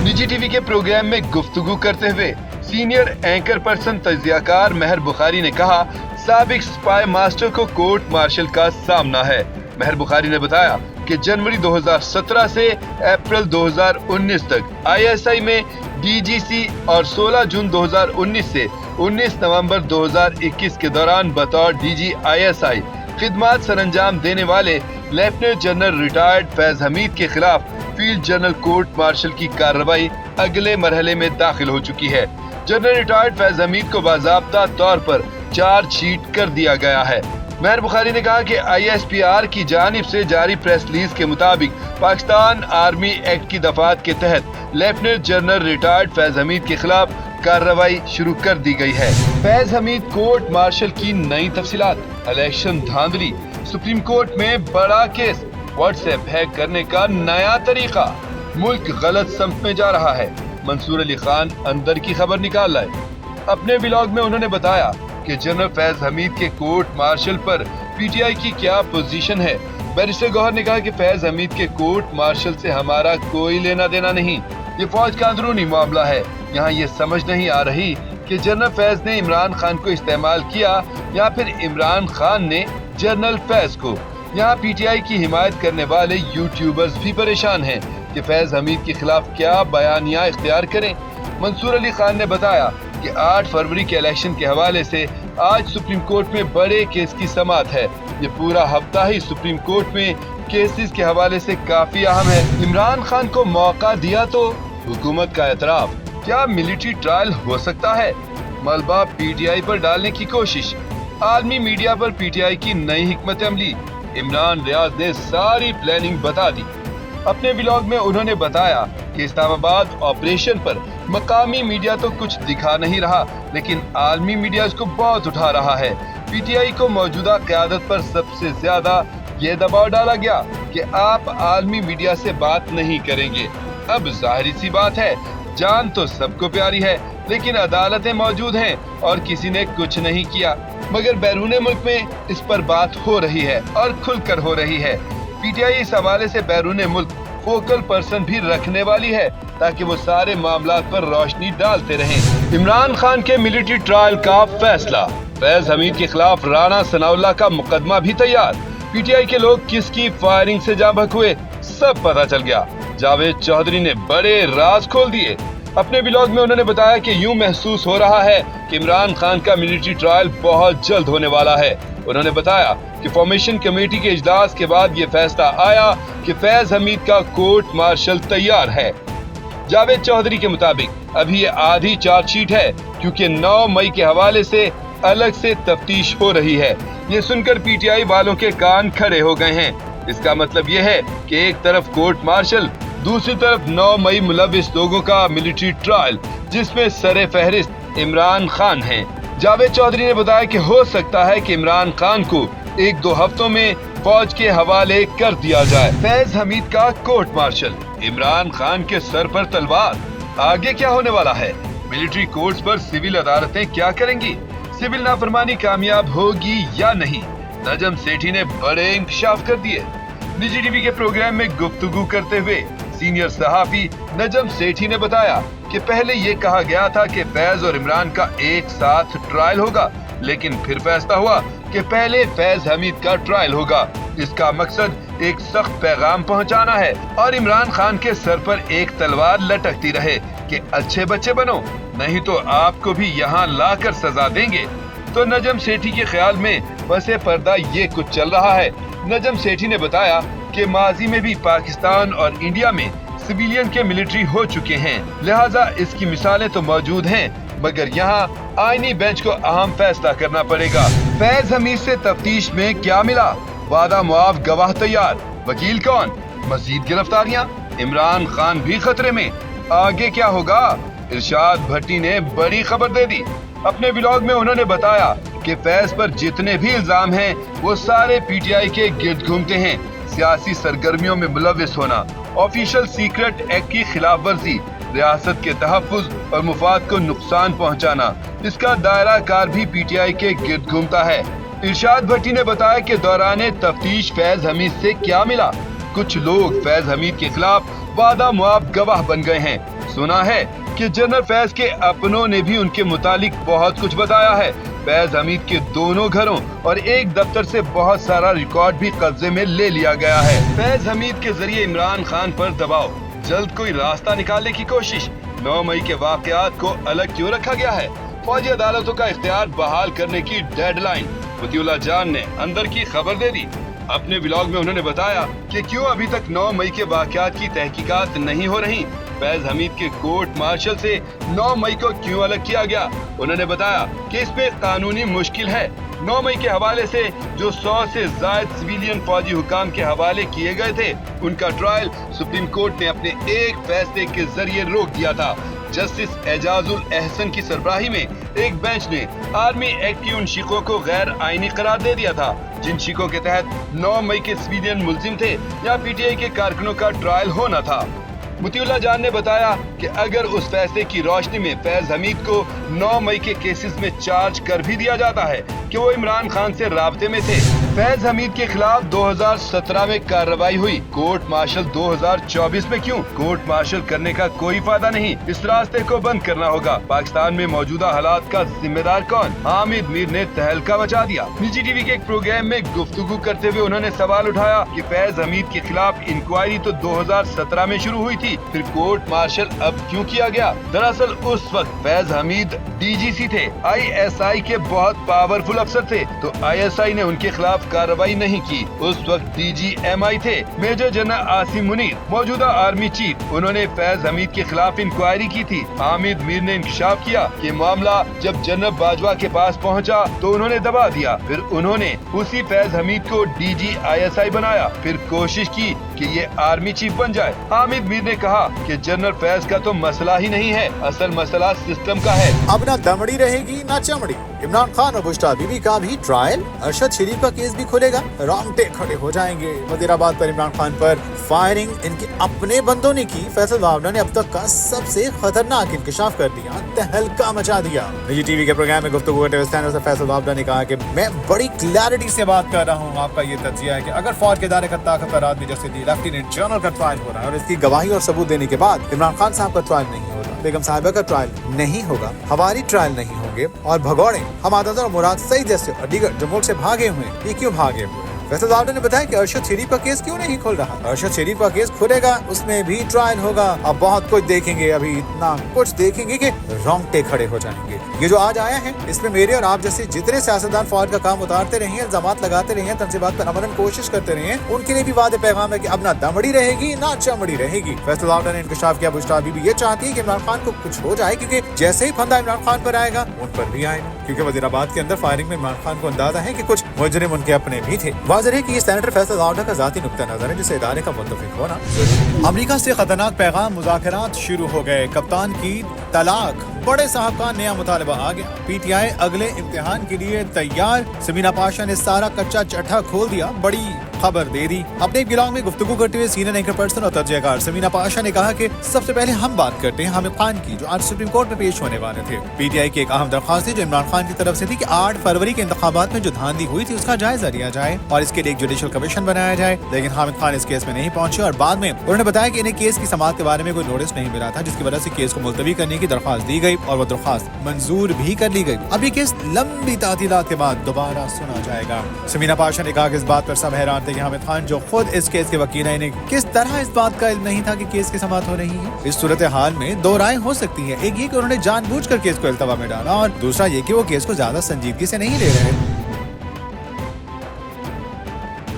निजी टीवी के प्रोग्राम में गुफ्तगू करते हुए सीनियर एंकर पर्सन तजियाकार महर बुखारी ने कहा, साबिक स्पाई मास्टर को कोर्ट मार्शल का सामना है। महर बुखारी ने बताया कि जनवरी 2017 से अप्रैल 2019 तक ISI में DGC और 16 जून 2019 से 19 नवंबर 2021 के दौरान बतौर DG ISI खिदमत सरंजाम देने वाले lieutenant general retired Faiz Hamid के खिलाफ फील्ड जनरल कोर्ट मार्शल की कार्रवाई अगले मरहले में दाखिल हो चुकी है। जनरल रिटायर्ड फैज हमीद को बाज़ाब्ता तौर पर चार्जशीट कर दिया गया है। महर बुखारी ने कहा कि ISPR की जानिब से जारी प्रेस रिलीज के मुताबिक पाकिस्तान आर्मी एक्ट की दफात के तहत lieutenant general retired Faiz Hamid के खिलाफ कार्रवाई शुरू कर दी गई है। फैज हमीद कोर्ट मार्शल की नई तफसीलात, इलेक्शन धांधली, सुप्रीम कोर्ट में बड़ा केस, व्हाट्सएप हैक करने का नया तरीका, मुल्क गलत समत में जा रहा है, मंसूर अली खान अंदर की खबर निकाल लाए। अपने ब्लॉग में उन्होंने बताया कि जनरल फैज हमीद के कोर्ट मार्शल पर PTI की क्या पोजीशन है। बैरिस्टर गौहर ने कहा कि फैज हमीद के कोर्ट मार्शल से हमारा कोई लेना देना नहीं, ये फौज का अंदरूनी मामला है। यहाँ ये समझ नहीं आ रही कि जनरल फैज ने इमरान खान को इस्तेमाल किया या फिर इमरान खान ने जनरल फैज को। यहाँ PTI की हिमायत करने वाले यूट्यूबर्स भी परेशान हैं कि फैज हमीद के खिलाफ क्या बयानिया इख्तियार करें। मंसूर अली खान ने बताया कि 8 फरवरी के इलेक्शन के हवाले से आज सुप्रीम कोर्ट में बड़े केस की समाअत है। ये पूरा हफ्ता ही सुप्रीम कोर्ट में केसेस के हवाले से काफी अहम है। इमरान खान को मौका दिया तो हुकूमत का एतराफ, क्या मिलिट्री ट्रायल हो सकता है? मलबा PTI पर डालने की कोशिश, आलमी मीडिया पर PTI की नई हिकमत अमली, इमरान रियाज ने सारी प्लानिंग बता दी। अपने ब्लॉग में उन्होंने बताया कि इस्लामाबाद ऑपरेशन पर मकामी मीडिया तो कुछ दिखा नहीं रहा, लेकिन आलमी मीडिया इसको बहुत उठा रहा है। PTI को मौजूदा क़यादत पर सबसे ज्यादा ये दबाव डाला गया कि आप आलमी मीडिया से बात नहीं करेंगे। अब जाहिर सी बात है, जान तो सबको प्यारी है, लेकिन अदालतें मौजूद हैं और किसी ने कुछ नहीं किया। मगर बैरूने मुल्क में इस पर बात हो रही है और खुलकर हो रही है। PTI इस हवाले से बैरूने मुल्क फोकल पर्सन भी रखने वाली है ताकि वो सारे मामला पर रोशनी डालते रहें। इमरान खान के मिलिट्री ट्रायल का फैसला, फैज हमीद के खिलाफ राणा सनाउल्लाह का मुकदमा भी तैयार। PTI के लोग किसकी फायरिंग से जाँ बहक हुए सब पता चल गया। जावेद चौधरी ने बड़े राज खोल दिए। अपने ब्लॉग में उन्होंने बताया कि यूं महसूस हो रहा है कि इमरान खान का मिलिट्री ट्रायल बहुत जल्द होने वाला है। उन्होंने बताया कि फॉर्मेशन कमेटी के इजलास के बाद ये फैसला आया कि फैज हमीद का कोर्ट मार्शल तैयार है। जावेद चौधरी के मुताबिक अभी ये आधी चार्जशीट है क्योंकि 9 मई के हवाले से अलग से तफ्तीश हो रही है। ये सुनकर PTI वालों के कान खड़े हो गए हैं। इसका मतलब ये है कि एक तरफ कोर्ट मार्शल, दूसरी तरफ 9 मई मुलविस लोगों का मिलिट्री ट्रायल, जिसमें सरे फहरिस्त इमरान खान हैं। जावेद चौधरी ने बताया कि हो सकता है कि इमरान खान को 1-2 हफ्तों में फौज के हवाले कर दिया जाए। फैज हमीद का कोर्ट मार्शल, इमरान खान के सर पर तलवार, आगे क्या होने वाला है? मिलिट्री कोर्ट्स पर सिविल अदालतें क्या करेंगी? सिविल नाफरमानी कामयाब होगी या नहीं? नजम सेठी ने बड़े इंकशाफ कर दिए। निजी टीवी के प्रोग्राम में गुफ्तगू करते हुए सीनियर सहाफी नजम सेठी ने बताया कि पहले ये कहा गया था कि फैज और इमरान का एक साथ ट्रायल होगा, लेकिन फिर फैसला हुआ कि पहले फैज हमीद का ट्रायल होगा। इसका मकसद एक सख्त पैगाम पहुंचाना है और इमरान खान के सर पर एक तलवार लटकती रहे कि अच्छे बच्चे बनो, नहीं तो आपको भी यहाँ लाकर सजा देंगे। तो नजम सेठी के ख्याल में बसे पर्दा ये कुछ चल रहा है। नजम सेठी ने बताया कि माजी में भी पाकिस्तान और इंडिया में सिविलियन के मिलिट्री हो चुके हैं, लिहाजा इसकी मिसालें तो मौजूद हैं, मगर यहाँ आईनी बेंच को अहम फैसला करना पड़ेगा। फैज हमीद से तफ्तीश में क्या मिला? वादा मुआफ गवाह तैयार, वकील कौन? मजीद गिरफ्तारियां, इमरान खान भी खतरे में, आगे क्या होगा? इरशाद भट्टी ने बड़ी खबर दे दी। अपने ब्लॉग में उन्होंने बताया कि फैज पर जितने भी इल्जाम हैं वो सारे PTI के गिर्द घूमते हैं। सियासी सरगर्मियों में मुलविस होना, ऑफिशियल सीक्रेट एक्ट की खिलाफ वर्जी, रियासत के तहफ्फुज और मुफाद को नुकसान पहुंचाना, इसका दायरा कार भी PTI के गिर्द घूमता है। इरशाद भट्टी ने बताया कि दौरान तफ्तीश फैज हमीद से क्या मिला। कुछ लोग फैज हमीद के खिलाफ वादा मुआफ गवाह बन गए हैं। सुना है कि जनरल फैज के अपनों ने भी उनके मुतालिक बहुत कुछ बताया है। फैज हमीद के दोनों घरों और एक दफ्तर से बहुत सारा रिकॉर्ड भी कब्जे में ले लिया गया है। फैज हमीद के जरिए इमरान खान पर दबाव, जल्द कोई रास्ता निकालने की कोशिश। 9 मई के वाकयात को अलग क्यों रखा गया है? फौजी अदालतों का इख्तियार बहाल करने की डेडलाइन। मतीउल्लाह जान ने अंदर की खबर दे दी। अपने व्लॉग में उन्होंने बताया कि क्यों अभी तक 9 मई के वाकयात की तहकीकात नहीं हो रही। फैज हमीद के कोर्ट मार्शल से 9 मई को क्यों अलग किया गया? उन्होंने बताया कि इसमें कानूनी मुश्किल है। 9 मई के हवाले से जो 100 से ज्यादा सिविलियन फौजी हुकाम के हवाले किए गए थे, उनका ट्रायल सुप्रीम कोर्ट ने अपने एक फैसले के जरिए रोक दिया था। जस्टिस एजाजुल एहसन की सरबराही में एक बेंच ने आर्मी एक्ट की उन शिकों को गैर आईनी करार दे दिया था, जिन शिकों के तहत 9 मई के सिविलियन मुल्जिम थे या पीटीआई के कारकुनों का ट्रायल होना था। मतीउल्लाह जान ने बताया कि अगर उस फैसले की रोशनी में फैज हमीद को 9 मई के केसेस में चार्ज कर भी दिया जाता है कि वो इमरान खान से राब्ते में थे। फैज हमीद के खिलाफ 2017 में कार्रवाई हुई। कोर्ट मार्शल 2024 में क्यों? कोर्ट मार्शल करने का कोई फायदा नहीं, इस रास्ते को बंद करना होगा। पाकिस्तान में मौजूदा हालात का जिम्मेदार कौन? हामिद मीर ने तहलका मचा दिया। निजी टीवी के एक प्रोग्राम में गुफ्तगू करते हुए उन्होंने सवाल उठाया कि फैज हमीद के खिलाफ इंक्वायरी तो 2017 में शुरू हुई थी, फिर कोर्ट मार्शल अब क्यों किया गया? दरअसल उस वक्त फैज हमीद डीजीसी थे, ISI के बहुत पावरफुल अफसर थे, तो ISI ने उनके खिलाफ कार्रवाई नहीं की। उस वक्त DGMI थे मेजर जनरल आसिम मुनीर, मौजूदा आर्मी चीफ। उन्होंने फैज हमीद के खिलाफ इंक्वायरी की थी। हामिद मीर ने इंकशाफ किया कि मामला जब जनरल बाजवा के पास पहुंचा तो उन्होंने दबा दिया। फिर उन्होंने उसी फैज हमीद को DG ISI बनाया, फिर कोशिश की कि ये आर्मी चीफ बन जाए। हामिद मीर ने कहा कि जनरल फैज का तो मसला ही नहीं है, असल मसला सिस्टम का है। अब ना दमड़ी रहेगी ना चमड़ी। इमरान खान और बुश्रा बीबी का भी ट्रायल, अरशद शरीफ का केस भी खुलेगा, रोंगटे खड़े हो जाएंगे। वजीराबाद पर इमरान खान पर फायरिंग इनके अपने बंदों ने की। फैसल वावना ने अब तक का सबसे खतरनाक इंकशाफ कर दिया, तहलका मचा दिया। निजी टीवी के प्रोग्राम में गुफ्तगू करते हुए फैसल वावना ने कहा कि मैं बड़ी क्लैरिटी से बात कर रहा हूँ। आपका ये तज्जिया है कि अगर फौज के दायरे का ताकतवर आदमी जैसे लेफ्टिनेंट जनरल का ट्रायल हो रहा है और इसकी गवाही और सबूत देने के बाद इमरान खान साहब का ट्रायल नहीं हो रहा, बेगम साहिबा का ट्रायल नहीं होगा, हमारी ट्रायल नहीं होंगे और भगौड़े हमाद और मुराद सईद जैसे और दीगर जो मुल्क से भागे हुए, ये क्यों भागे हुए? फैसल वावना ने बताया कि अरशद शरीफ का केस क्यों नहीं खुल रहा। अरशद शरीफ का केस खुलेगा, उसमें भी ट्रायल होगा। अब बहुत कुछ देखेंगे, अभी इतना कुछ देखेंगे कि रोंगटे खड़े हो जाएंगे। ये जो आज आया है, इसमें मेरे और आप जैसे जितने सियासतदान फौज का काम उतारते रहे हैं, इल्जामात लगाते रहे हैं, तंजीबात पर अमलन कोशिश करते रहे हैं, उनके लिए भी वादे पैगाम है कि अब ना दमड़ी रहेगी ना चमड़ी रहेगी। फैसल वावना ने इंकशाफ किया बुश्रा बीबी ये चाहती है कि इमरान खान को कुछ हो जाए, क्योंकि जैसे ही फंदा इमरान खान पर आएगा उन पर भी आएगा। क्योंकि वजीराबाद के अंदर फायरिंग में इमरान खान को अंदाजा है कि कुछ मुजरिम उनके अपने भी थे। वाज़ेह है कि ये सेनेटर फैसल वावना का ज़ाती नुक्ता नजर है, जिसे इदारे का मुत्तफिक होना जरूरी। अमेरिका से खतरनाक पैगाम, मुज़ाकरात शुरू हो गए, कप्तान की तलाक, बड़े साहब का नया मुतालबा आ गया। PTI अगले इम्तिहान के लिए तैयार। समीना पाशा ने सारा कच्चा चट्टा खोल दिया, बड़ी खबर दे दी। अपने एक ब्लॉग में गुफ्तगू करते हुए सीनियर एंकर पर्सन और तर्जयकार समीना पाशा ने कहा कि सबसे पहले हम बात करते हैं हामिद खान की, जो आज सुप्रीम कोर्ट में पेश होने वाले थे। PTI की एक अहम दरख्वास्त थी जो इमरान खान की तरफ से थी कि 8 फरवरी के इंतखाबात में जो धांधली हुई थी उसका जायजा लिया जाए और इसके लिए एक जुडिशल कमीशन बनाया जाए। लेकिन हामिद खान इस केस में नहीं पहुंचे और बाद में उन्होंने बताया कि इन्हें केस की समाअत के बारे में कोई नोटिस नहीं मिला था, जिसकी वजह से केस को मुलतवी करने की दरख्वास्त दी गई और वो दरख्वास्त मंजूर भी कर ली गई। अब ये केस लंबी तातीलात के बाद दोबारा सुना जाएगा। समीना पाशा ने कहा कि इस बात पर सब हैरान थे कि हामिद खान जो खुद इस केस के वकील हैं, इन्हें किस तरह इस बात का इल्म नहीं था कि केस की समाअत हो रही है। इस सूरत हाल में दो राय हो सकती है, एक ये कि उन्होंने जानबूझकर केस को इल्तवा में डाला और दूसरा ये कि वो केस को ज्यादा संजीदगी से नहीं ले रहे।